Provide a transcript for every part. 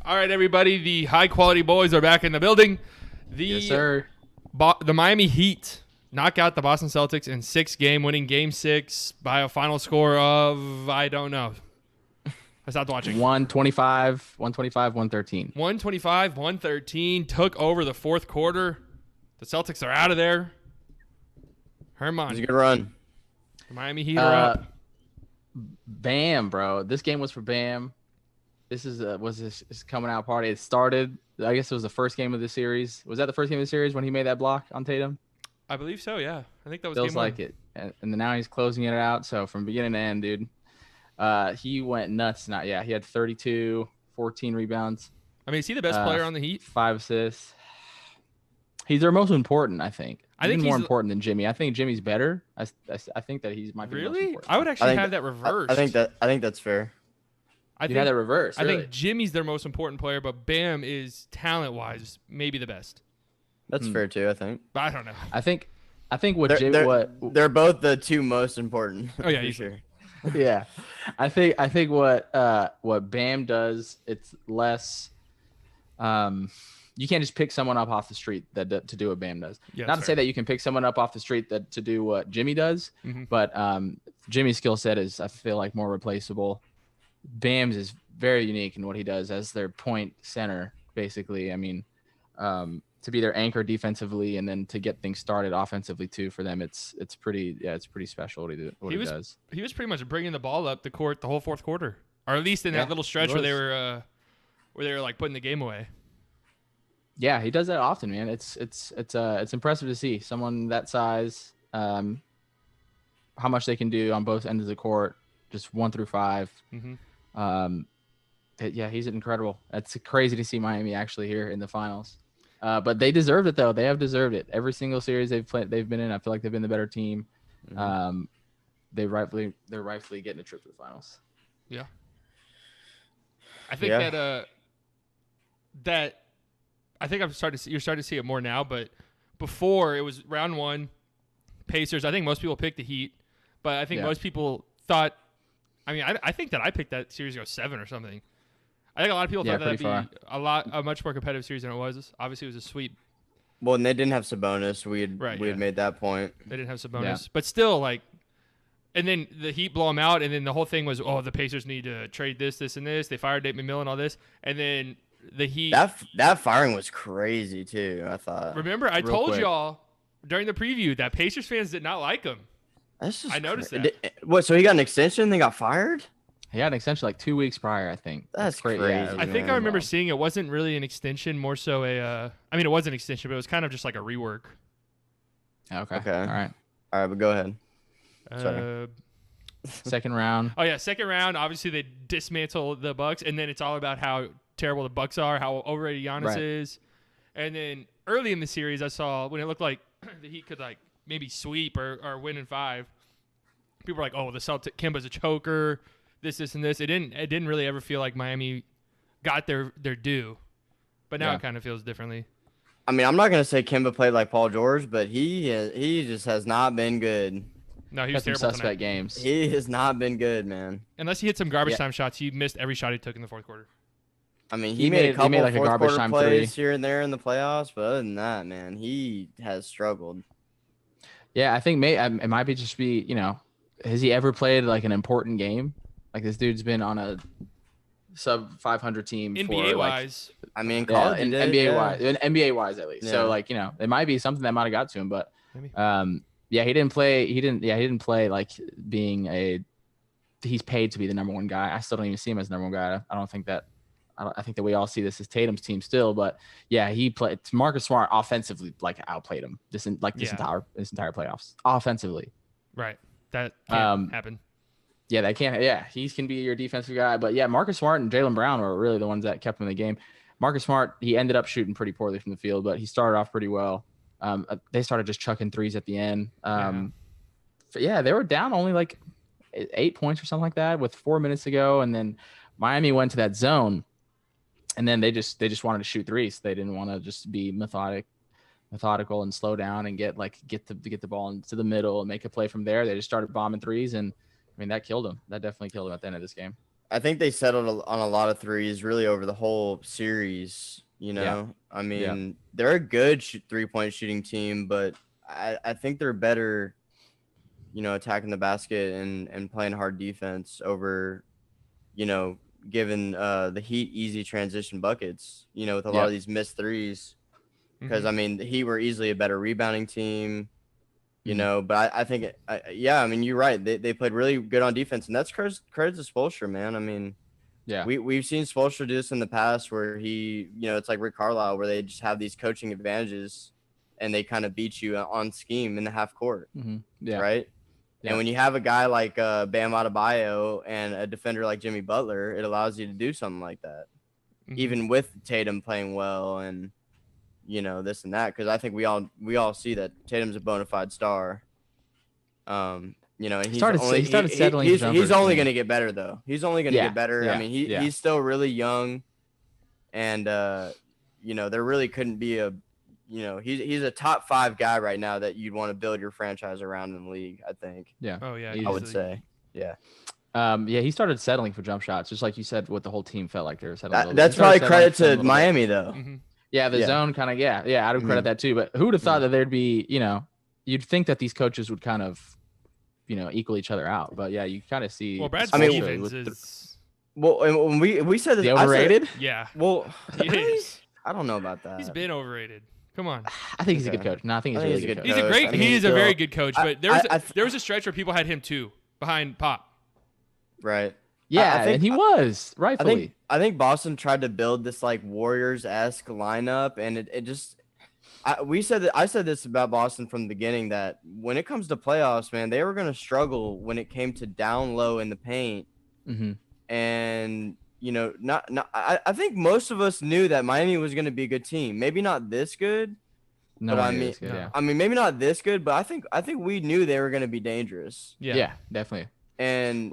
All right, everybody. The high-quality boys are back in the building. Yes, sir. The Miami Heat knock out the Boston Celtics in 6-game, winning Game 6 by a final score of, I don't know. I stopped watching. 125, 113. 125, 113. Took over the fourth quarter. The Celtics are out of there. Herman. It was a good run. The Miami Heat are up. Bam, bro. This game was for Bam. This is his coming out party. It started, I guess it was the first game of the series. Was that the first game of the series when he made that block on Tatum? I believe so, yeah. I think that was Feels game like one. it. And then now he's closing it out. So from beginning to end, dude, he went nuts. He had 32, 14 rebounds. I mean, is he the best player on the Heat? 5 assists. He's their most important, I think. I think Even more he's important than Jimmy. I think Jimmy's better. I think that he's might be the most Really? important. I would actually think have that reversed. I think that's fair. I You had that reverse. I Really? think Jimmy's their most important player, but Bam is talent-wise maybe the best. That's fair too. I think. But I don't know. I think what They're both the two most important. Oh, yeah, for you- sure. yeah, I think what Bam does, it's less. You can't just pick someone up off the street to do what Bam does. Yeah, Not that's to say fair. that you can pick someone up off the street to do what Jimmy does, Mhm. but Jimmy's skill set is, I feel like, more replaceable. Bam's is very unique in what he does as their point center, basically. I mean, to be their anchor defensively and then to get things started offensively too for them, it's pretty special what he does. He was pretty much bringing the ball up the court the whole fourth quarter, or at least in that Yeah, little stretch he where they were like putting the game away. Yeah, he does that often, man. It's impressive to see someone that size, how much they can do on both ends of the court, just 1 through 5. Mm-hmm. Yeah, he's incredible. It's crazy to see Miami actually here in the finals. But they deserved it though. They have deserved it. Every single series they've been in, I feel like they've been the better team. Mm-hmm. They're rightfully getting a trip to the finals. Yeah. I think Yeah. that I think you're starting to see it more now, but before it was round 1, Pacers. I think most people picked the Heat, but I think most people thought. I mean, I think that I picked that series to go 7 or something. I think a lot of people thought that'd be a much more competitive series than it was. Obviously, it was a sweep. Well, and they didn't have Sabonis. We had made that point. They didn't have Sabonis, but still, like, and then the Heat blow them out, and then the whole thing was, oh, the Pacers need to trade this, and this. They fired Nate McMillan, all this, and then the Heat. That firing was crazy too. I thought. Remember, I told y'all during the preview that Pacers fans did not like him. I noticed that. What? So he got an extension? They got fired? He had an extension like 2 weeks prior, I think. That's great. crazy. Yeah, I think man. I remember seeing it wasn't really an extension, more so I mean, it was an extension, but it was kind of just like a rework. Okay. Okay. All right. All right, but go ahead. Sorry. Second round. Oh yeah, second round. Obviously, they dismantle the Bucks, and then it's all about how terrible the Bucks are, how overrated Giannis is. And then early in the series, I saw when it looked like the Heat could like maybe sweep or win in 5. People were like, "Oh, the Kemba's a choker." This, and this. It didn't really ever feel like Miami got their due, but now it kind of feels differently. I mean, I'm not gonna say Kemba played like Paul George, but he just has not been good. No, he Got was some terrible suspect tonight. games. He has not been good, man. Unless he hit some garbage time shots, he missed every shot he took in the fourth quarter. I mean, He he made a made couple like a fourth garbage quarter time plays 3. here and there in the playoffs, but other than that, man, he has struggled. Yeah, I think it might be just be, has he ever played like an important game? Like this dude's been on a sub 500 team NBA for wise, I mean, yeah, college, in he did, NBA wise at least. Yeah. So like, it might be something that might have got to him, but maybe. yeah, he didn't play like being he's paid to be the number 1 guy. I still don't even see him as the number 1 guy. I think that we all see this as Tatum's team still, but yeah, he played. Marcus Smart offensively like outplayed him this entire playoffs offensively. Right. That can't happen. Yeah, that can't. Yeah, he can be your defensive guy, but yeah, Marcus Smart and Jaylen Brown were really the ones that kept him in the game. Marcus Smart, he ended up shooting pretty poorly from the field, but he started off pretty well. They started just chucking threes at the end. Yeah, they were down only like 8 points or something like that with 4 minutes to go, and then Miami went to that zone, and then they just wanted to shoot threes. They didn't want to just be methodical and slow down and get the ball into the middle and make a play from there. They just started bombing threes, and I mean that killed them. That definitely killed them at the end of this game. I think they settled on a lot of threes really over the whole series. I mean, they're a good 3-point shooting team, but I think they're better, attacking the basket and playing hard defense over, giving the Heat easy transition buckets, with a lot of these missed threes. Because, I mean, the Heat were easily a better rebounding team, but I think, I mean, you're right. They played really good on defense, and that's credit to Spoelstra, man. I mean, we've seen Spoelstra do this in the past where he, it's like Rick Carlisle, where they just have these coaching advantages and they kind of beat you on scheme in the half court. Right. Yeah. And when you have a guy like Bam Adebayo and a defender like Jimmy Butler, it allows you to do something like that, even with Tatum playing well and, this and that. Because I think we all see that Tatum's a bona fide star. And he's only going to get better, though. He's only going to get better. Yeah, I mean, he's still really young, and there really couldn't be he's a top 5 guy right now that you'd want to build your franchise around in the league, I think. Yeah. Oh yeah, I would say. Yeah. He started settling for jump shots, just like you said. What the whole team felt like they were settling. That's probably credit to Miami, though. Yeah, the zone kind of. Yeah, I would credit that too. But who would have thought that there'd be, you'd think that these coaches would kind of, equal each other out. But yeah, you kind of see. Well, Brad Stevens is. Well, and we said that overrated. Yeah. Well, he is. I don't know about that. He's been overrated. Come on. I think he's a good coach. No, I think he's a really good coach. He's a great. He is a very good coach. But there was a stretch where people had him too behind Pop. Right. Yeah, and he was rightfully. I think Boston tried to build this like Warriors-esque lineup, and it just. I said this about Boston from the beginning, that when it comes to playoffs, man, they were going to struggle when it came to down low in the paint. And I think most of us knew that Miami was going to be a good team. Maybe not this good. No, I mean, maybe not this good, but I think we knew they were going to be dangerous. Yeah, definitely. And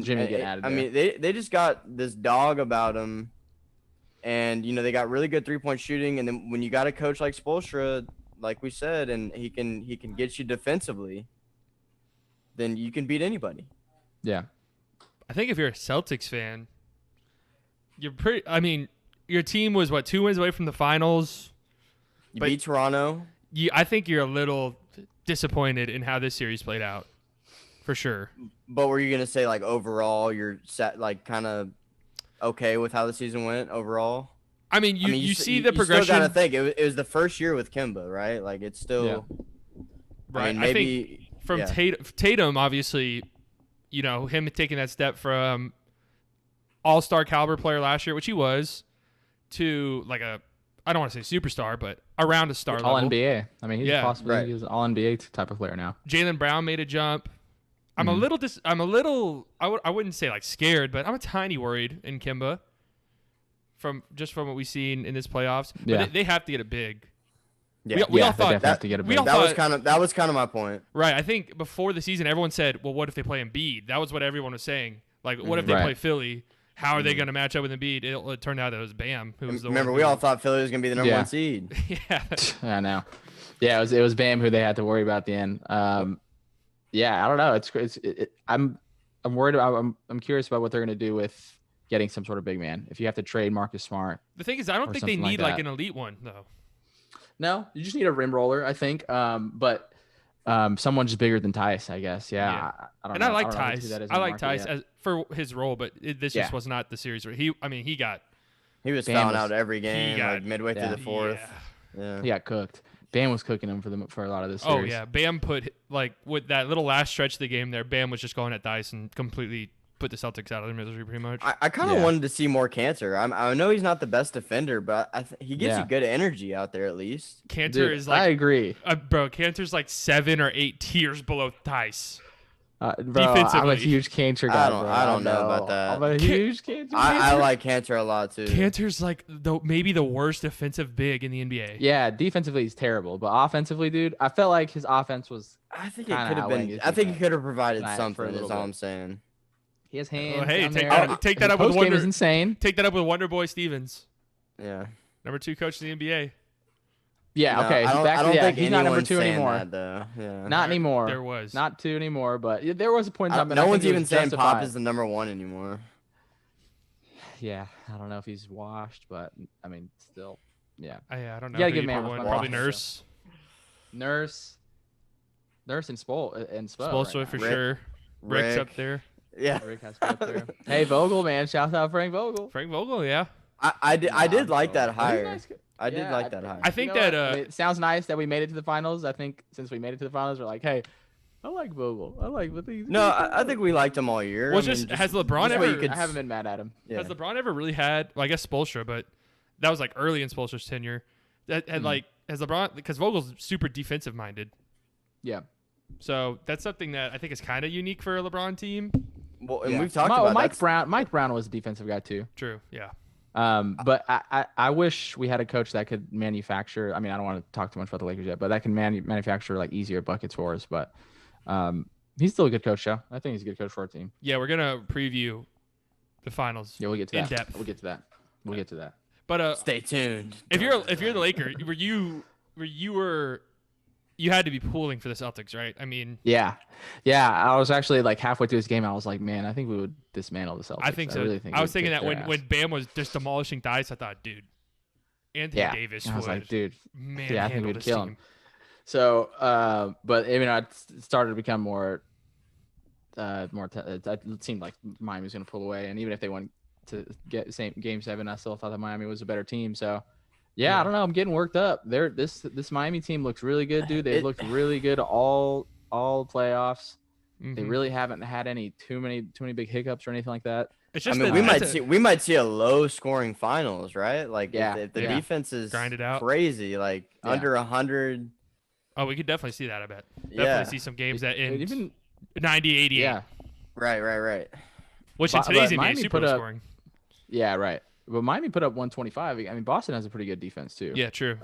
Jimmy getting added. I mean, they just got this dog about them, and they got really good 3-point shooting. And then when you got a coach like Spoelstra, like we said, and he can get you defensively, then you can beat anybody. Yeah, I think if you're a Celtics fan, you're pretty. I mean, your team was 2 wins away from the finals. You beat Toronto. I think you're a little disappointed in how this series played out, for sure. But were you gonna say like overall you're set, like kind of okay with how the season went overall? I mean, you see the progression. You still gotta think it was the first year with Kemba, right? Like it's still right. I mean, maybe I think from Tatum, obviously, him taking that step from all-star caliber player last year, which he was, to like I don't want to say superstar, but around a star all level. NBA. I mean, he's possibly he's an all NBA type of player now. Jaylen Brown made a jump. I'm a little. I wouldn't say like scared, but I'm a tiny worried in Kemba. From what we've seen in this playoffs, but they have to get it big. Yeah, we all thought have to get it big. That was kind of my point. Right. I think before the season, everyone said, "Well, what if they play Embiid?" That was what everyone was saying. Like, what if they play Philly? How are they going to match up with Embiid? It turned out that it was Bam who was the Remember, we all thought Philly was going to be the number 1 seed. Yeah. I know. Yeah, it was Bam who they had to worry about at the end. Yeah, I don't know. I'm worried about. I'm curious about what they're going to do with getting some sort of big man. If you have to trade Marcus Smart. The thing is, I don't think they need like an elite one though. No, you just need a rim roller, I think. But someone just bigger than Tice, I guess. Yeah. I don't know. I like Tice. I like Tice for his role, but this just was not the series where he was fouling out every game, like midway through the fourth. Yeah. He got cooked. Bam was cooking him for a lot of this series. Oh yeah, Bam put with that little last stretch of the game there. Bam was just going at Dice and completely put the Celtics out of their misery pretty much. I kind of wanted to see more Cantor. I know he's not the best defender, but he gives you good energy out there at least. Cantor is like I agree, bro. Cantor's like 7 or 8 tiers below Dice. Defensively. I'm a huge Cantor guy. I don't know about that. I'm a huge Cantor. I like Cantor a lot too. Cantor's like maybe the worst defensive big in the NBA. Yeah, defensively he's terrible, but offensively, dude, I felt like his offense was. I think it could have been. I think he could have provided something. Is all I'm saying. He has hands. Oh, hey, take that up with Wonder. Is insane. Take that up with Wonder Boy Stevens. Yeah. Number 2 coach in the NBA. Yeah, no, okay. I don't think he's not number 2 anymore. That, though. Yeah. Not anymore. There was. Not 2 anymore, but there was a point in time. No one's even saying Pop is the number 1 anymore. yeah, I don't know if he's washed, but I mean, still, yeah. I don't know. You gotta who give you man put one. one. Probably Washed. Nurse. Nurse and Spo Spoelstra right for now. sure. Rick's Rick. up there. Yeah. Rick has to go up there. Hey, Vogel, man. Shout out Frank Vogel. Frank Vogel, yeah. I did I'm like that trolling. higher. He's nice. I did Yeah, like that higher. I think You know that what? I mean, it sounds nice that we made it to the finals. I think since we made it to the finals, we're like, hey, I like Vogel. I like what he's. No, I think we liked him all year. Well, I mean, just has LeBron just what you ever? could I haven't been mad at him. Yeah. Has LeBron ever really had? Well, I guess Spoelstra, but that was like early in Spoelstra's tenure. That had like has LeBron because Vogel's super defensive minded. Yeah. So that's something that I think is kind of unique for a LeBron team. Well, and Yeah. we've talked about Mike that's- Brown. Mike Brown was a defensive guy too. True. Yeah. But I wish we had a coach that could manufacture. I mean, I don't want to talk too much about the Lakers yet, but that can manufacture like easier buckets for us. But he's still a good coach, though. I think he's a good coach for our team. Yeah, we're gonna preview the finals. Yeah, we'll get to In that. depth. We'll get to that. We'll get to that. But Stay tuned. if you're the Lakers, you had to be pulling for the Celtics, right? I mean, Yeah. I was actually like halfway through this game. I was like, man, I think we would dismantle the Celtics. I think so. Really think I was we'd thinking kick that their when ass. Bam was just demolishing dice, I thought, dude, Anthony Yeah. Davis I was like, dude. man, Yeah, I think we'd this kill team. him. So, but I mean, it started to become more. It seemed like Miami was going to pull away, and even if they went to get game 7, I still thought that Miami was a better team. So, yeah, I don't know. I'm getting worked up. This Miami team looks really good, dude. They've looked really good all playoffs. They Mhm. really haven't had too many big hiccups or anything like that. It's I just mean, that we might see a low scoring finals, right? Like Yeah, if the yeah. defense is Grind it out. crazy, like Yeah. under 100. Oh, we could definitely see that. I bet. Definitely Yeah. see some games that end Even 90-88. yeah, Right. Which in But today's NBA Miami is super put low up- scoring. yeah, right. But Miami put up 125. I mean, Boston has a pretty good defense too. Yeah, true.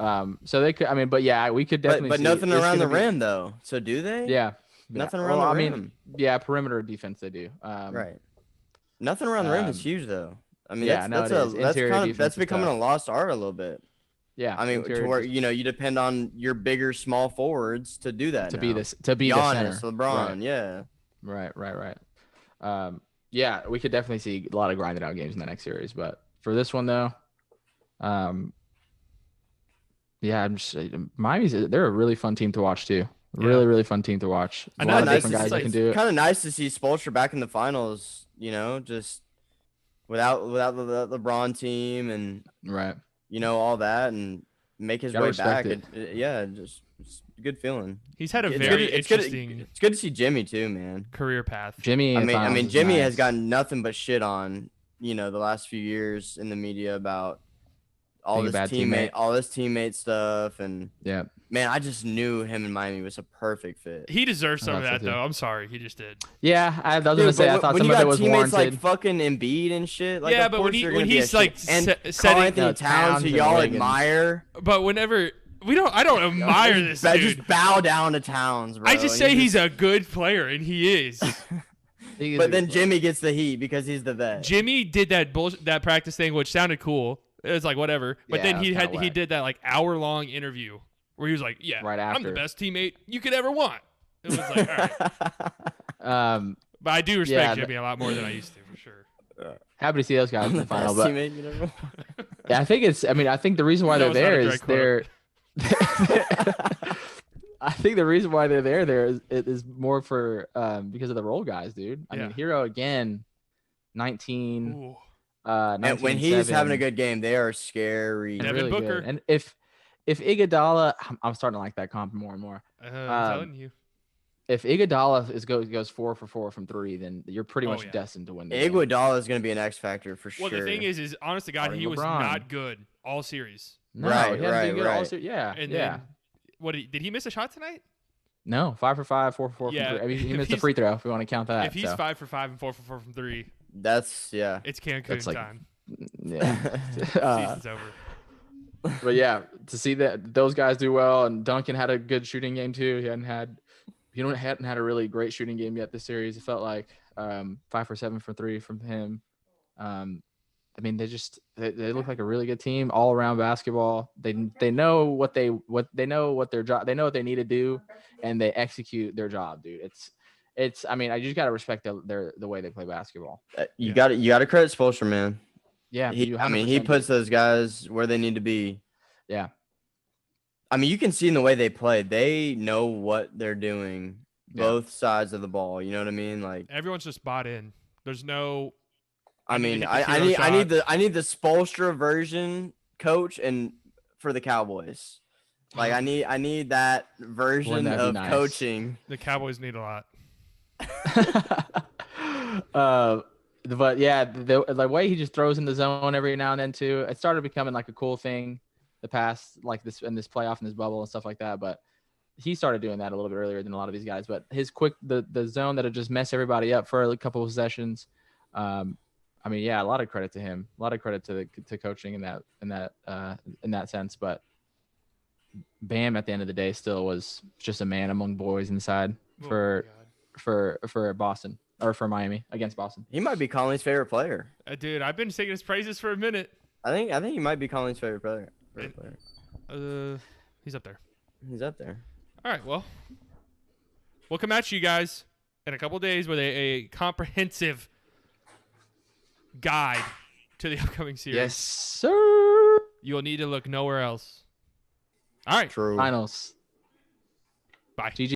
So they could. I mean, but yeah, we could definitely. But see nothing it's around the gonna be- rim though. So do they? Yeah. Nothing Yeah. around Well, the I rim. mean, yeah, perimeter defense they do. Right. Nothing around the rim is um, huge though. I mean, yeah, no, that's it is. Interior defense that's is becoming tough. a lost art a little bit. Yeah. I mean, interior to where defense you depend on your bigger small forwards to do that. to now. be the Giannis, center. LeBron, yeah. Right. Yeah, we could definitely see a lot of grinded out games in the next series, but for this one though, yeah, they're a really fun team to watch too. Really fun team to watch. A I know lot of nice different to guys see, that can do it. Kind of nice to see Spoelstra back in the finals. Just without the LeBron team and Right. all that and make his Gotta way respect back. it. Yeah, just it's a good feeling. He's had a It's very good, it's good- interesting It's good to see Jimmy too, man. career path. Jimmy. I in mean, finals is Jimmy nice. has gotten nothing but shit on, the last few years in the media about all Being a this bad teammate. teammate stuff, and Yeah. man, I just knew him in Miami was a perfect fit. He deserves some of thought so, that, too. though. I'm sorry. He just did. Yeah, I was gonna Dude, say but I thought when some you of it got was teammates warranted. like fucking Embiid and shit, like Yeah, of but course when you're when gonna be a he's like shit. And Karl setting, Anthony No, Towns, who and y'all Wiggins. admire, but whenever I don't admire this dude. just bow down to Towns, bro. I just and say you he's a good player, and he is. He is a But good then player. Jimmy gets the heat because he's the vet. Jimmy did that practice thing, which sounded cool. It was like whatever, but Yeah, then it was kinda he whack. did that like hour-long interview where he was like, "Yeah, Right I'm the after. best teammate you could ever want." It was like, all right. But I do respect Yeah, Jimmy a lot more than I used to, for sure. Happy to see those guys I'm in the the final, best but teammate you never. yeah, I think the reason why That they're was not there a is direct they're. I think the reason why they're there is more for because of the role guys, dude. I mean, Yeah. Herro again, 19. Ooh. And when he's having a good game, they are scary. and Devin really Booker. good. And if Iguodala, I'm starting to like that comp more and more. I'm Um, telling you. If Iguodala goes 4 for 4 from 3, then you're pretty Oh, much yeah. destined to win the game. Iguodala is going to be an X factor for Well, sure. the thing is honest to God, Starting he was LeBron. not good all series. No, Right, he hasn't been good all right. series. Yeah, And yeah. then, did he miss a shot tonight? No, 5 for 5, 4 for 4 Yeah, from 3. I mean, he if missed a he's- free throw if we want to count that. If he's so. 5 for 5 and 4 for 4 from 3, That's yeah. it's Cancun That's like- time. Yeah. Season's over. But yeah, to see that those guys do well, and Duncan had a good shooting game too. He hadn't had a really great shooting game yet this series. It felt like 5 for 7 for 3 from him. I mean, they look like a really good team all around basketball. They know what they know what their job. They know what they need to do, and they execute their job, dude. It's. I mean, I just gotta respect the way they play basketball. You got to credit Spoelstra, man. Yeah, He, you I mean, 100% he do. puts those guys where they need to be. Yeah. I mean, you can see in the way they play, they know what they're doing, Yeah. both sides of the ball. You know what I mean? Like, Everyone's just bought in. There's no. I need to mean, hit the I hero need shot. I need the Spoelstra version coach and for the Cowboys. Like, I need that version that'd be of nice. coaching. The Cowboys need a lot. But yeah, the way he just throws in the zone every now and then too, it started becoming like a cool thing the past, like this in this playoff and this bubble and stuff like that. But he started doing that a little bit earlier than a lot of these guys. But his the zone that'll just mess everybody up for a couple of possessions. I mean, yeah, a lot of credit to him, a lot of credit to coaching in that sense. But Bam at the end of the day still was just a man among boys inside for Boston or for Miami against Boston. He might be Conley's favorite player. Dude, I've been singing his praises for a minute. I think he might be Conley's favorite player. He's up there. He's up there. All right, well, we'll come at you guys in a couple of days with a comprehensive guide to the upcoming series. Yes, sir. You'll need to look nowhere else. All right. True. Finals. Bye. GG.